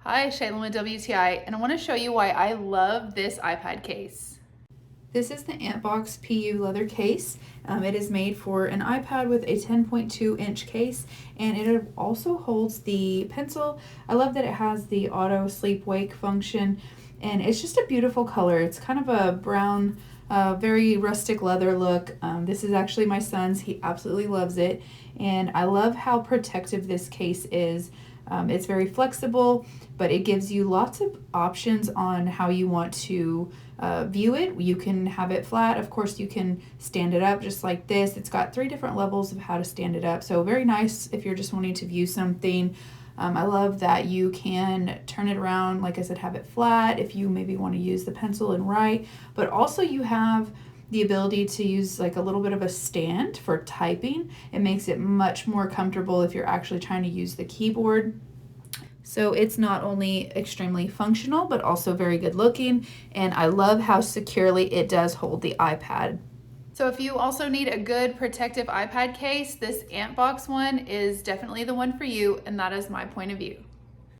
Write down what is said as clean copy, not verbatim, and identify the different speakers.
Speaker 1: Hi, Shaylin with WTI, and I want to show you why I love this iPad case.
Speaker 2: This is the Antbox PU Leather Case. It is made for an iPad with a 10.2 inch case, and it also holds the pencil. I love that it has the auto sleep wake function, and it's just a beautiful color. It's kind of a brown, very rustic leather look. This is actually my son's. He absolutely loves it, and I love how protective this case is. It's very flexible, but it gives you lots of options on how you want to view it. You can have it flat. Of course, you can stand it up just like this. It's got 3 different levels of how to stand it up. So very nice if you're just wanting to view something. I love that you can turn it around, like I said, have it flat if you maybe want to use the pencil and write, but also you have the ability to use like a little bit of a stand for typing. It makes it much more comfortable if you're actually trying to use the keyboard. So it's not only extremely functional, but also very good looking. And I love how securely it does hold the iPad.
Speaker 1: So if you also need a good protective iPad case, this Antbox one is definitely the one for you, and that is my point of view.